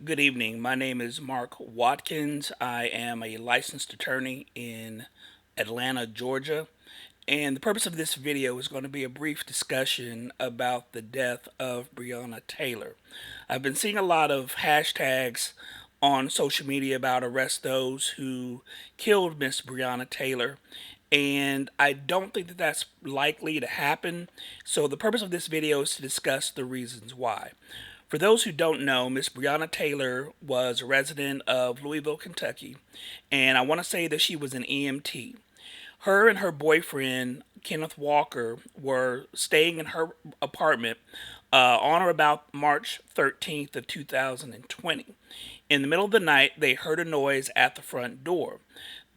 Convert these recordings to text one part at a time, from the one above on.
Good evening. My name is Mark Watkins. I am a licensed attorney in Atlanta, Georgia. And the purpose of this video is going to be a brief discussion about the death of Breonna Taylor. I've been seeing a lot of hashtags on social media about arrest those who killed Miss Breonna Taylor. And I don't think that that's likely to happen. So the purpose of this video is to discuss the reasons why. For those who don't know, Miss Breonna Taylor was a resident of Louisville, Kentucky, and I want to say that she was an EMT. Her and her boyfriend, Kenneth Walker, were staying in her apartment on or about March 13th of 2020. In the middle of the night, they heard a noise at the front door.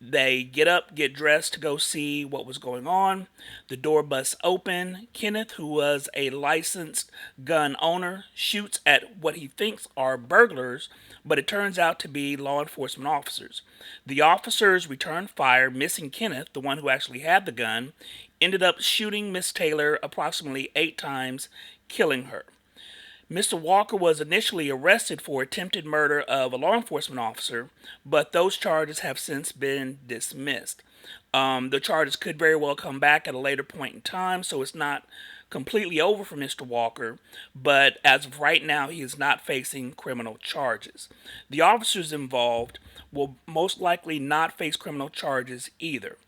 They get up, get dressed to go see what was going on. The door busts open. Kenneth, who was a licensed gun owner, shoots at what he thinks are burglars, but it turns out to be law enforcement officers. The officers returned fire, missing Kenneth, the one who actually had the gun, ended up shooting Miss Taylor approximately 8 times, killing her. Mr. Walker was initially arrested for attempted murder of a law enforcement officer, but those charges have since been dismissed. The charges could very well come back at a later point in time, so it's not completely over for Mr. Walker, but as of right now, he is not facing criminal charges. The officers involved will most likely not face criminal charges either.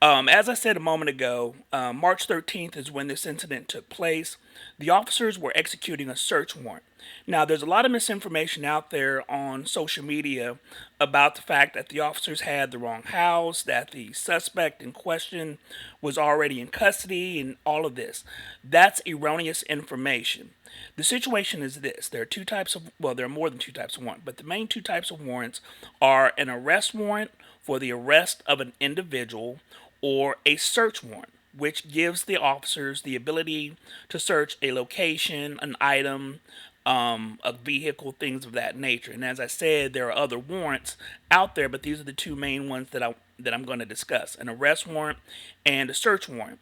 As I said a moment ago, March 13th is when this incident took place. The officers were executing a search warrant. Now, there's a lot of misinformation out there on social media about the fact that the officers had the wrong house, that the suspect in question was already in custody, and all of this. That's erroneous information. The situation is this. There are two types of, well, there are more than two types of warrant, but the main two types of warrants are an arrest warrant for the arrest of an individual or a search warrant, which gives the officers the ability to search a location, an item, a vehicle, things of that nature. And as I said, there are other warrants out there, but these are the two main ones that I'm going to discuss: an arrest warrant and a search warrant.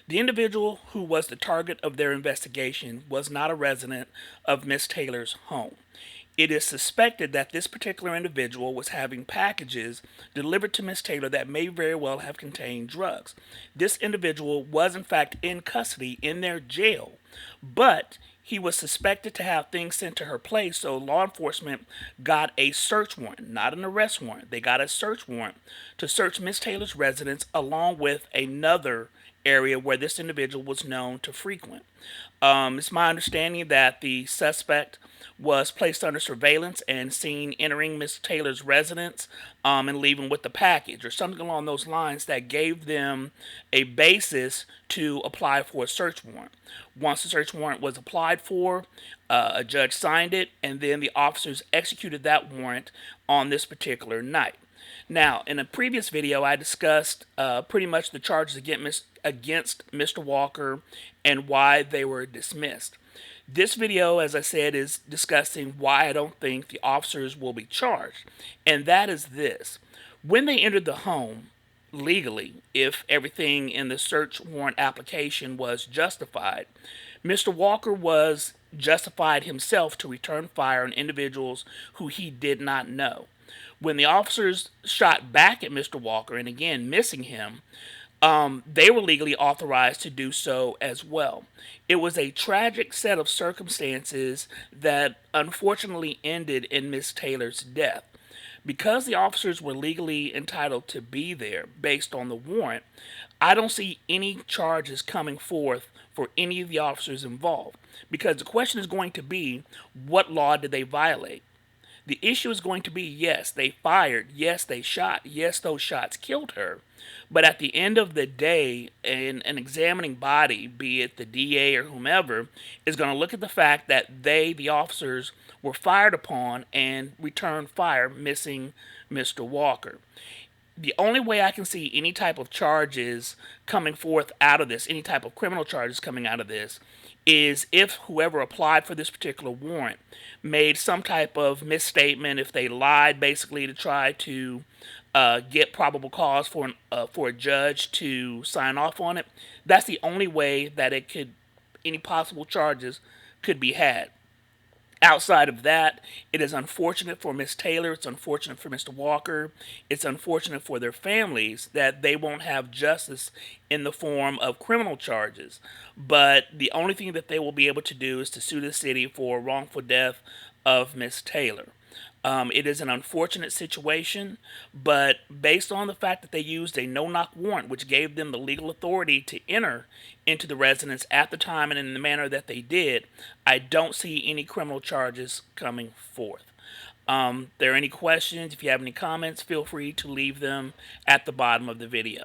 The individual who was the target of their investigation was not a resident of Miss Taylor's home. It is suspected that this particular individual was having packages delivered to Miss Taylor that may very well have contained drugs. This individual was, in fact, in custody in their jail, but he was suspected to have things sent to her place, so law enforcement got a search warrant, not an arrest warrant. They got a search warrant to search Miss Taylor's residence along with another area where this individual was known to frequent. It's my understanding that the suspect was placed under surveillance and seen entering Miss Taylor's residence and leaving with the package or something along those lines that gave them a basis to apply for a search warrant. Once the search warrant was applied for, a judge signed it, and then the officers executed that warrant on this particular night. Now, in a previous video, I discussed pretty much the charges against Mr. Walker and why they were dismissed. This video, as I said, is discussing why I don't think the officers will be charged. And that is this. When they entered the home, legally, if everything in the search warrant application was justified, Mr. Walker was justified himself to return fire on individuals who he did not know. When the officers shot back at Mr. Walker, and again missing him, they were legally authorized to do so as well. It was a tragic set of circumstances that unfortunately ended in Miss Taylor's death. Because the officers were legally entitled to be there based on the warrant, I don't see any charges coming forth for any of the officers involved. Because the question is going to be, what law did they violate? The issue is going to be, yes, they fired, yes, they shot, yes, those shots killed her. But at the end of the day, an examining body, be it the DA or whomever, is going to look at the fact that they, the officers, were fired upon and returned fire, missing Mr. Walker. The only way I can see any type of charges coming forth out of this, any type of criminal charges coming out of this, is if whoever applied for this particular warrant made some type of misstatement, if they lied basically to try to get probable cause for a judge to sign off on it. That's the only way that any possible charges could be had. Outside of that, it is unfortunate for Miss Taylor. It's unfortunate for Mr. Walker. It's unfortunate for their families that they won't have justice in the form of criminal charges. But the only thing that they will be able to do is to sue the city for wrongful death of Miss Taylor. It is an unfortunate situation, but based on the fact that they used a no-knock warrant, which gave them the legal authority to enter into the residence at the time and in the manner that they did, I don't see any criminal charges coming forth. If there are any questions, if you have any comments, feel free to leave them at the bottom of the video.